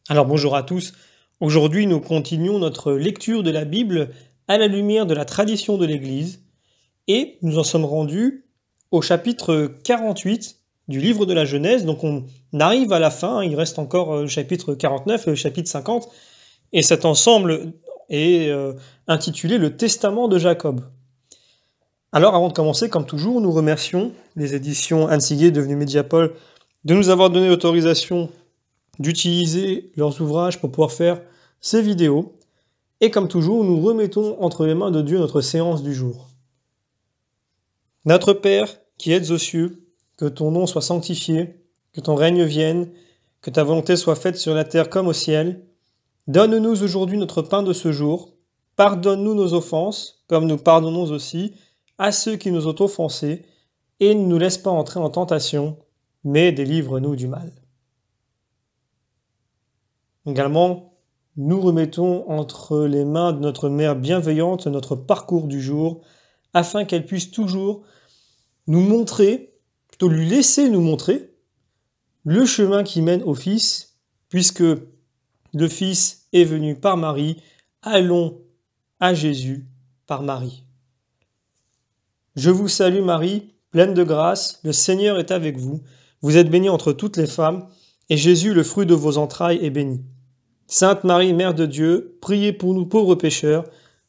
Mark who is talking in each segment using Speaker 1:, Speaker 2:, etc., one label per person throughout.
Speaker 1: Alors bonjour à tous. Aujourd'hui, nous continuons notre lecture de la Bible à la lumière de la tradition de l'Église et nous en sommes rendus au chapitre 48 du livre de la Genèse. Donc on arrive à la fin, il reste encore le chapitre 49 et le chapitre 50 et cet ensemble est intitulé le Testament de Jacob. Alors avant de commencer, comme toujours, nous remercions les éditions Ansiguet devenues Mediapol de nous avoir donné l'autorisation d'utiliser leurs ouvrages pour pouvoir faire ces vidéos. Et comme toujours, nous remettons entre les mains de Dieu notre séance du jour. Notre Père, qui êtes aux cieux, que ton nom soit sanctifié, que ton règne vienne, que ta volonté soit faite sur la terre comme au ciel. Donne-nous aujourd'hui notre pain de ce jour. Pardonne-nous nos offenses, comme nous pardonnons aussi à ceux qui nous ont offensés, et ne nous laisse pas entrer en tentation, mais délivre-nous du mal. Également, nous remettons entre les mains de notre Mère bienveillante notre parcours du jour, afin qu'elle puisse toujours nous montrer, plutôt lui laisser nous montrer, le chemin qui mène au Fils, puisque le Fils est venu par Marie, allons à Jésus par Marie. Je vous salue Marie, pleine de grâce, le Seigneur est avec vous. Vous êtes bénie entre toutes les femmes, et Jésus, le fruit de vos entrailles, est béni. Sainte Marie, Mère de Dieu, priez pour nous pauvres pécheurs,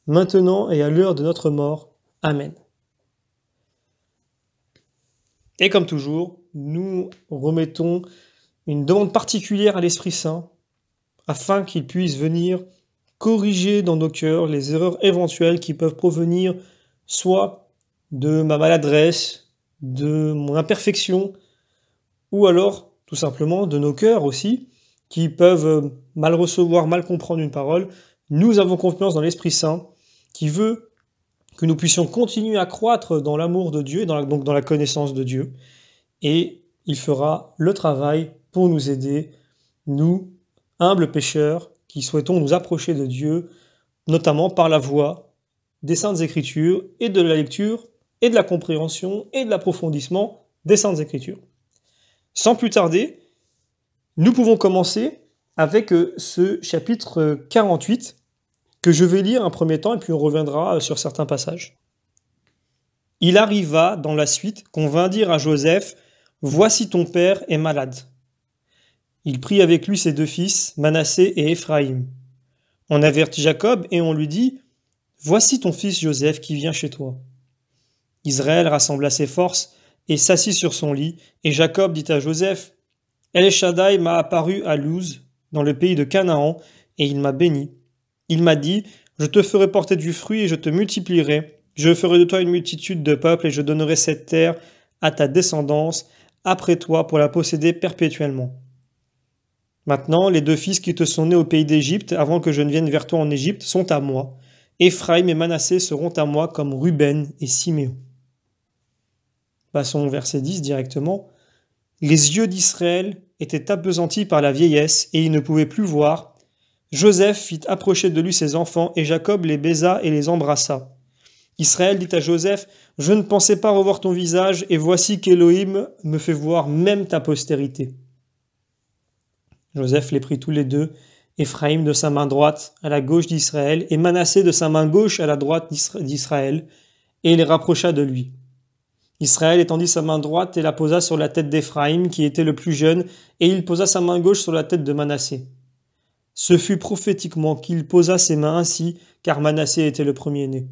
Speaker 1: maintenant et à l'heure de notre mort. Amen. Et comme toujours, nous remettons une demande particulière à l'Esprit Saint, afin qu'il puisse venir corriger dans nos cœurs les erreurs éventuelles qui peuvent provenir soit de ma maladresse, de mon imperfection, ou alors tout simplement de nos cœurs aussi, qui peuvent mal recevoir, mal comprendre une parole. Nous avons confiance dans l'Esprit Saint qui veut que nous puissions continuer à croître dans l'amour de Dieu, donc dans la connaissance de Dieu. Et il fera le travail pour nous aider, nous, humbles pécheurs, qui souhaitons nous approcher de Dieu, notamment par la voie des Saintes Écritures et de la lecture et de la compréhension et de l'approfondissement des Saintes Écritures. Sans plus tarder, nous pouvons commencer avec ce chapitre 48 que je vais lire un premier temps et puis on reviendra sur certains passages. Il arriva dans la suite qu'on vint dire à Joseph « Voici ton père est malade ». Il prit avec lui ses deux fils, Manassé et Éphraïm. On avertit Jacob et on lui dit « Voici ton fils Joseph qui vient chez toi ». Israël rassembla ses forces et s'assit sur son lit, et Jacob dit à Joseph « El Shaddai m'a apparu à Luz, dans le pays de Canaan, et il m'a béni. Il m'a dit, je te ferai porter du fruit et je te multiplierai. Je ferai de toi une multitude de peuples et je donnerai cette terre à ta descendance après toi pour la posséder perpétuellement. Maintenant, les deux fils qui te sont nés au pays d'Égypte, avant que je ne vienne vers toi en Égypte, sont à moi. Éphraïm et Manassé seront à moi comme Ruben et Siméon. Passons au verset 10 directement. Les yeux d'Israël étaient appesantis par la vieillesse, et il ne pouvait plus voir. Joseph fit approcher de lui ses enfants, et Jacob les baisa et les embrassa. Israël dit à Joseph, « Je ne pensais pas revoir ton visage, et voici qu'Élohim me fait voir même ta postérité. » Joseph les prit tous les deux, Éphraïm de sa main droite à la gauche d'Israël, et Manassé de sa main gauche à la droite d'Israël, et les rapprocha de lui. Israël étendit sa main droite et la posa sur la tête d'Éphraïm, qui était le plus jeune, et il posa sa main gauche sur la tête de Manassé. Ce fut prophétiquement qu'il posa ses mains ainsi, car Manassé était le premier-né.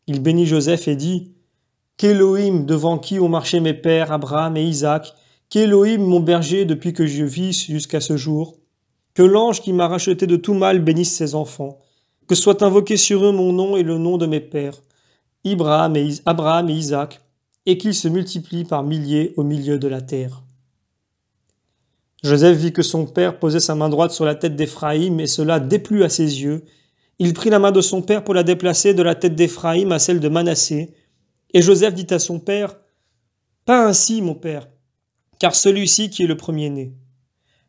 Speaker 1: Il bénit Joseph et dit, « Qu'Élohim, devant qui ont marché mes pères, Abraham et Isaac, qu'Élohim, mon berger, depuis que je vis jusqu'à ce jour, que l'ange qui m'a racheté de tout mal bénisse ses enfants, que soit invoqué sur eux mon nom et le nom de mes pères, Abraham et Isaac, et qu'ils se multiplient par milliers au milieu de la terre. » Joseph vit que son père posait sa main droite sur la tête d'Éphraïm, et cela déplut à ses yeux. Il prit la main de son père pour la déplacer de la tête d'Éphraïm à celle de Manassé. Et Joseph dit à son père, « Pas ainsi, mon père, car celui-ci qui est le premier-né.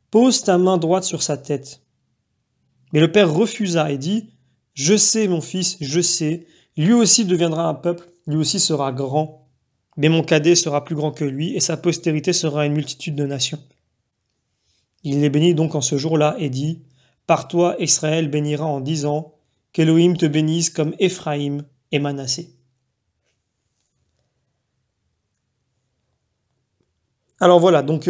Speaker 1: Pose ta main droite sur sa tête. » Mais le père refusa et dit, « Je sais, mon fils, je sais, lui aussi deviendra un peuple, lui aussi sera grand. Mais mon cadet sera plus grand que lui, et sa postérité sera une multitude de nations. » Il les bénit donc en ce jour-là et dit, « Par toi, Israël bénira en disant, qu'Élohim te bénisse comme Éphraïm et Manassé. » Alors voilà, donc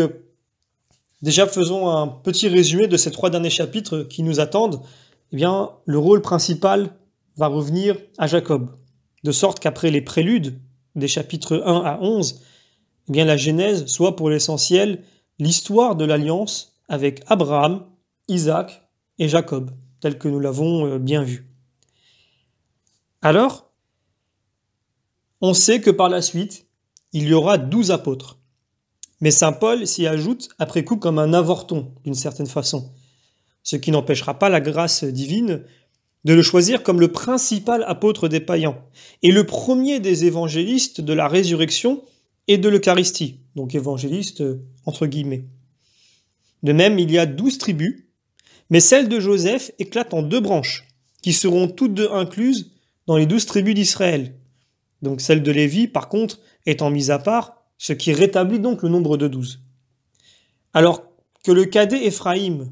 Speaker 1: déjà faisons un petit résumé de ces 3 derniers chapitres qui nous attendent. Eh bien, le rôle principal va revenir à Jacob, de sorte qu'après les préludes des chapitres 1 à 11, eh bien la Genèse soit pour l'essentiel l'histoire de l'alliance avec Abraham, Isaac et Jacob, tel que nous l'avons bien vu. Alors, on sait que par la suite, il y aura 12 apôtres. Mais saint Paul s'y ajoute après coup comme un avorton, d'une certaine façon, ce qui n'empêchera pas la grâce divine de le choisir comme le principal apôtre des païens, et le premier des évangélistes de la résurrection et de l'Eucharistie, donc évangéliste entre guillemets. De même, il y a 12 tribus, mais celle de Joseph éclate en 2 branches, qui seront toutes 2 incluses dans les 12 tribus d'Israël. Donc celle de Lévi, par contre, étant mise à part, ce qui rétablit donc le nombre de 12. Alors que le cadet Éphraïm,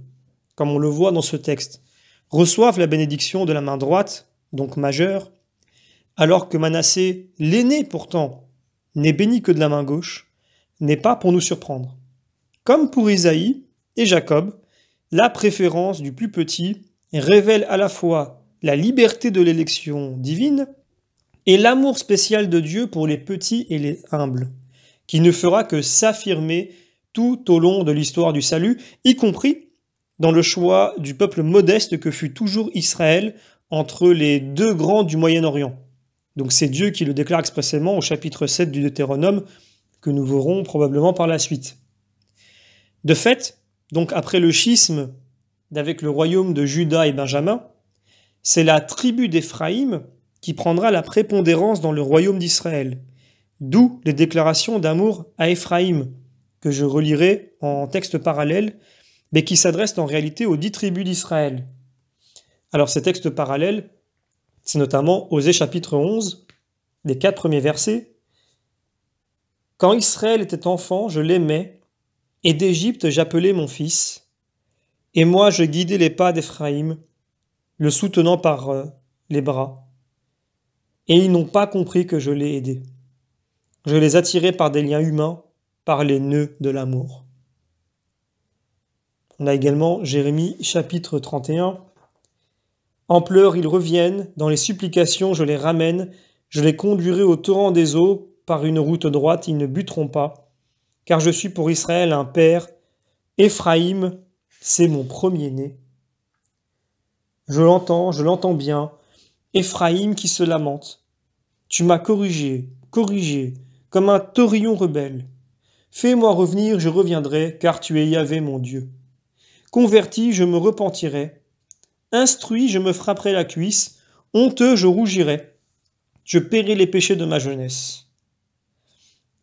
Speaker 1: comme on le voit dans ce texte, reçoive la bénédiction de la main droite, donc majeure, alors que Manassé, l'aîné pourtant, n'est béni que de la main gauche, n'est pas pour nous surprendre. Comme pour Isaïe et Jacob, la préférence du plus petit révèle à la fois la liberté de l'élection divine et l'amour spécial de Dieu pour les petits et les humbles, qui ne fera que s'affirmer tout au long de l'histoire du salut, y compris dans le choix du peuple modeste que fut toujours Israël entre les 2 grands du Moyen-Orient. Donc c'est Dieu qui le déclare expressément au chapitre 7 du Deutéronome, que nous verrons probablement par la suite. De fait, donc après le schisme avec le royaume de Juda et Benjamin, c'est la tribu d'Éphraïm qui prendra la prépondérance dans le royaume d'Israël. D'où les déclarations d'amour à Éphraïm, que je relirai en texte parallèle, mais qui s'adressent en réalité aux 10 tribus d'Israël. Alors ces textes parallèles, c'est notamment Osée chapitre 11, les 4 premiers versets. « Quand Israël était enfant, je l'aimais, et d'Égypte j'appelais mon fils, et moi je guidais les pas d'Éphraïm, le soutenant par les bras. Et ils n'ont pas compris que je l'ai aidé. Je les attirais par des liens humains, par les nœuds de l'amour. » On a également Jérémie chapitre 31. « En pleurs ils reviennent, dans les supplications je les ramène, je les conduirai au torrent des eaux, par une route droite ils ne buteront pas, car je suis pour Israël un père, Éphraïm, c'est mon premier-né. Je l'entends bien, Éphraïm qui se lamente. Tu m'as corrigé, comme un taurillon rebelle. Fais-moi revenir, je reviendrai, car tu es Yahvé mon Dieu. Converti, je me repentirai. Instruit, je me frapperai la cuisse. Honteux, je rougirai. Je paierai les péchés de ma jeunesse.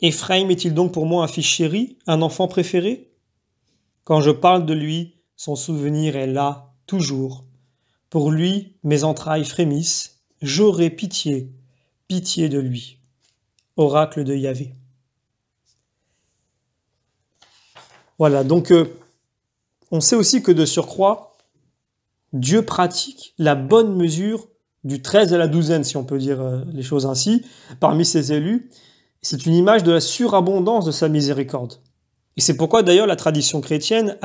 Speaker 1: Éphraïm est-il donc pour moi un fils chéri, un enfant préféré? Quand je parle de lui, son souvenir est là, toujours. Pour lui, mes entrailles frémissent. J'aurai pitié de lui. » Oracle de Yahvé. Voilà, donc on sait aussi que de surcroît, Dieu pratique la bonne mesure du 13 à la douzaine, si on peut dire les choses ainsi, parmi ses élus. C'est une image de la surabondance de sa miséricorde. Et c'est pourquoi d'ailleurs la tradition chrétienne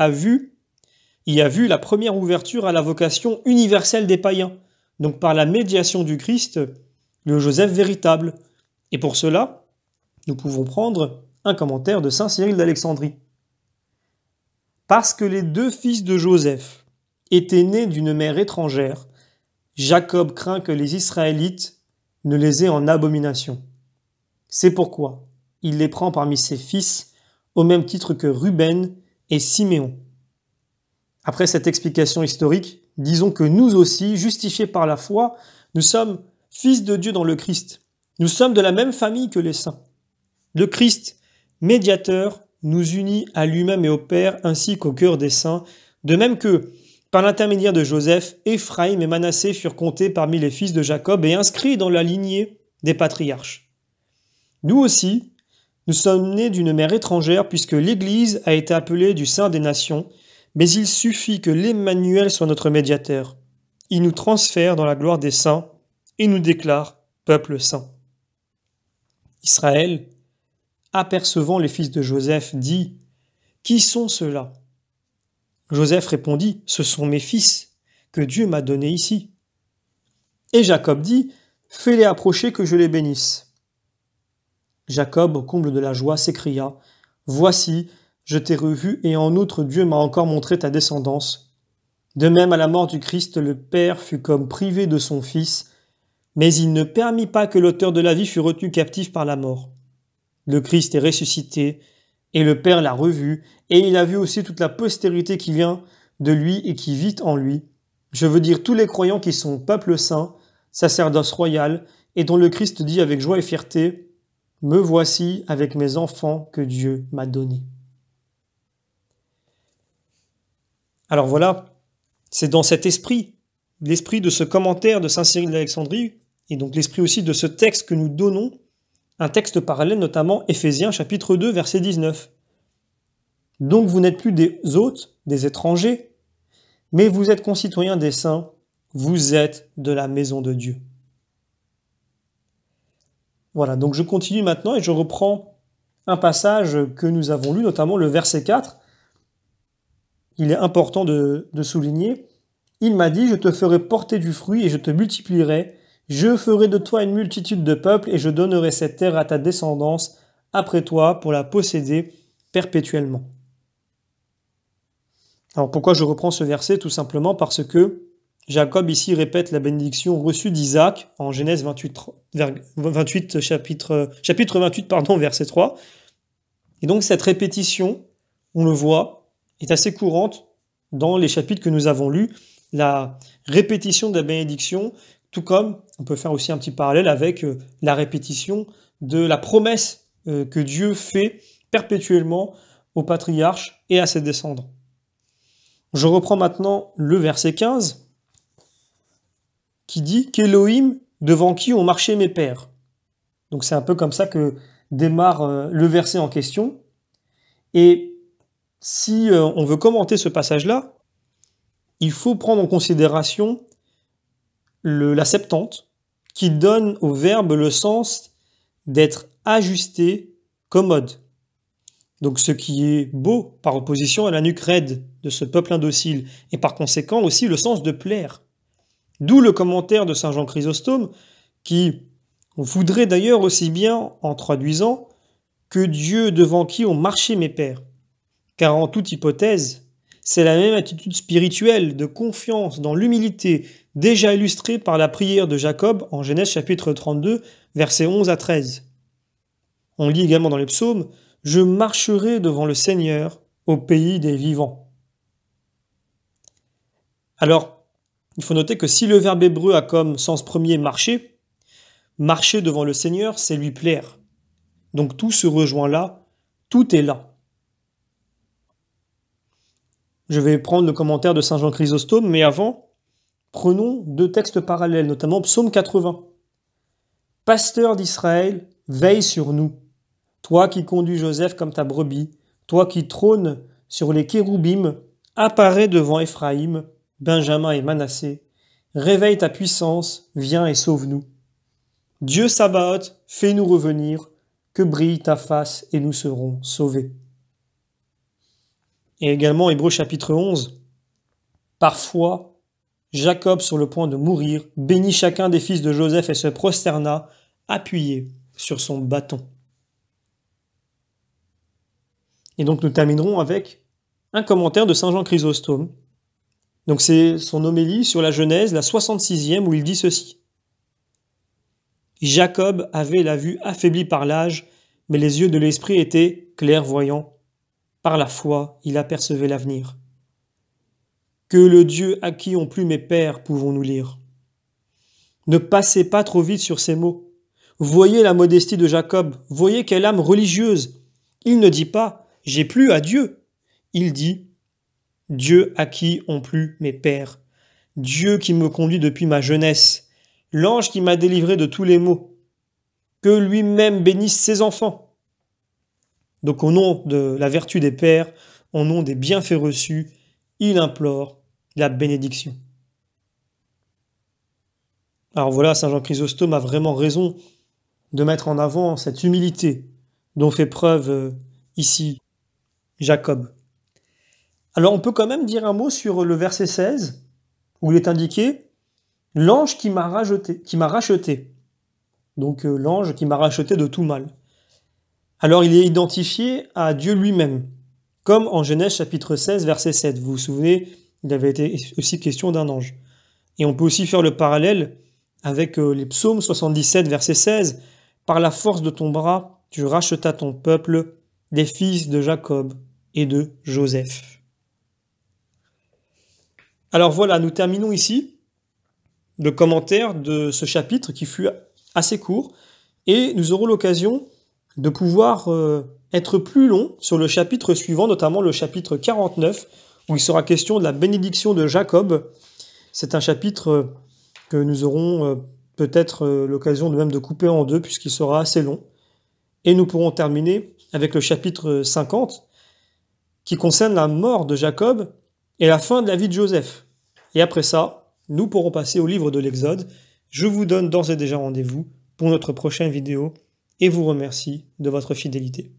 Speaker 1: y a vu la première ouverture à la vocation universelle des païens, donc par la médiation du Christ, le Joseph véritable. Et pour cela, nous pouvons prendre un commentaire de saint Cyril d'Alexandrie. Parce que les 2 fils de Joseph étaient nés d'une mère étrangère, Jacob craint que les Israélites ne les aient en abomination. C'est pourquoi il les prend parmi ses fils, au même titre que Ruben et Siméon. Après cette explication historique, disons que nous aussi, justifiés par la foi, nous sommes fils de Dieu dans le Christ. Nous sommes de la même famille que les saints. Le Christ, médiateur, nous unit à lui-même et au Père, ainsi qu'au cœur des saints, de même que, par l'intermédiaire de Joseph, Éphraïm et Manassé furent comptés parmi les fils de Jacob et inscrits dans la lignée des patriarches. Nous aussi, nous sommes nés d'une mère étrangère puisque l'Église a été appelée du sein des nations, Mais il suffit que l'Emmanuel soit notre médiateur. Il nous transfère dans la gloire des saints et nous déclare peuple saint. Israël, apercevant les fils de Joseph, dit « Qui sont ceux-là » Joseph répondit « Ce sont mes fils que Dieu m'a donnés ici. » Et Jacob dit « Fais-les approcher que je les bénisse. » Jacob, au comble de la joie, s'écria « Voici, je t'ai revu et en outre Dieu m'a encore montré ta descendance. » De même à la mort du Christ, le Père fut comme privé de son Fils, mais il ne permit pas que l'auteur de la vie fût retenu captif par la mort. Le Christ est ressuscité, et le Père l'a revu, et il a vu aussi toute la postérité qui vient de lui et qui vit en lui. Je veux dire tous les croyants qui sont peuple saint, sacerdoce royal, et dont le Christ dit avec joie et fierté « Me voici avec mes enfants que Dieu m'a donnés. » Alors voilà, c'est dans cet esprit, l'esprit de ce commentaire de saint Cyril d'Alexandrie, et donc l'esprit aussi de ce texte que nous donnons, un texte parallèle, notamment Éphésiens chapitre 2, verset 19. Donc vous n'êtes plus des hôtes, des étrangers, mais vous êtes concitoyens des saints, vous êtes de la maison de Dieu. Voilà, donc je continue maintenant et je reprends un passage que nous avons lu, notamment le verset 4. Il est important de souligner. Il m'a dit, je te ferai porter du fruit et je te multiplierai. Je ferai de toi une multitude de peuples et je donnerai cette terre à ta descendance après toi pour la posséder perpétuellement. Alors pourquoi je reprends ce verset? Tout simplement parce que Jacob ici répète la bénédiction reçue d'Isaac en Genèse 28, chapitre 28, verset 3. Et donc cette répétition, on le voit, est assez courante dans les chapitres que nous avons lus. La répétition de la bénédiction, tout comme on peut faire aussi un petit parallèle avec la répétition de la promesse que Dieu fait perpétuellement aux patriarches et à ses descendants. Je reprends maintenant le verset 15 qui dit « Qu'Élohim, devant qui ont marché mes pères ». Donc c'est un peu comme ça que démarre le verset en question. Et si on veut commenter ce passage-là, il faut prendre en considération la Septante qui donne au verbe le sens d'être ajusté, commode. Donc ce qui est beau par opposition à la nuque raide de ce peuple indocile, et par conséquent aussi le sens de plaire. D'où le commentaire de saint Jean Chrysostome qui voudrait d'ailleurs aussi bien en traduisant que Dieu devant qui ont marché mes pères. Car en toute hypothèse, c'est la même attitude spirituelle de confiance dans l'humilité déjà illustrée par la prière de Jacob en Genèse chapitre 32, versets 11 à 13. On lit également dans les psaumes « Je marcherai devant le Seigneur au pays des vivants ». Alors, il faut noter que si le verbe hébreu a comme sens premier « marcher », marcher devant le Seigneur, c'est lui plaire. Donc tout se rejoint là, tout est là. Je vais prendre le commentaire de saint Jean Chrysostome, mais avant, prenons deux textes parallèles, notamment Psaume 80. « Pasteur d'Israël, veille sur nous. Toi qui conduis Joseph comme ta brebis, toi qui trônes sur les kéroubim, apparais devant Éphraïm, Benjamin et Manassé. Réveille ta puissance, viens et sauve-nous. Dieu Sabaoth, fais-nous revenir, que brille ta face et nous serons sauvés. » Et également Hébreux chapitre 11. Parfois, Jacob, sur le point de mourir, bénit chacun des fils de Joseph et se prosterna, appuyé sur son bâton. Et donc nous terminerons avec un commentaire de saint Jean Chrysostome. Donc c'est son homélie sur la Genèse, la 66e, où il dit ceci. « Jacob avait la vue affaiblie par l'âge, mais les yeux de l'esprit étaient clairvoyants. Par la foi, il apercevait l'avenir. Que le Dieu à qui ont plu mes pères pouvons-nous lire. Ne passez pas trop vite sur ces mots. Voyez la modestie de Jacob, voyez quelle âme religieuse. Il ne dit pas « j'ai plu à Dieu ». Il dit « Dieu à qui ont plu mes pères, Dieu qui me conduit depuis ma jeunesse, l'ange qui m'a délivré de tous les maux. Que lui-même bénisse ses enfants. » Donc au nom de la vertu des pères, au nom des bienfaits reçus, il implore la bénédiction. Alors voilà, Saint Jean Chrysostome a vraiment raison de mettre en avant cette humilité dont fait preuve ici Jacob. Alors on peut quand même dire un mot sur le verset 16, où il est indiqué « l'ange qui m'a racheté ». Donc l'ange qui m'a racheté de tout mal. Alors il est identifié à Dieu lui-même, comme en Genèse chapitre 16, verset 7. Vous vous souvenez, il avait été aussi question d'un ange. Et on peut aussi faire le parallèle avec les psaumes 77, verset 16. « Par la force de ton bras, tu rachetas ton peuple, les fils de Jacob et de Joseph. » Alors voilà, nous terminons ici le commentaire de ce chapitre qui fut assez court, et nous aurons l'occasion de pouvoir être plus long sur le chapitre suivant, notamment le chapitre 49, où il sera question de la bénédiction de Jacob. C'est un chapitre que nous aurons peut-être l'occasion de même de couper en deux, puisqu'il sera assez long. Et nous pourrons terminer avec le chapitre 50, qui concerne la mort de Jacob et la fin de la vie de Joseph. Et après ça, nous pourrons passer au livre de l'Exode. Je vous donne d'ores et déjà rendez-vous pour notre prochaine vidéo et vous remercie de votre fidélité.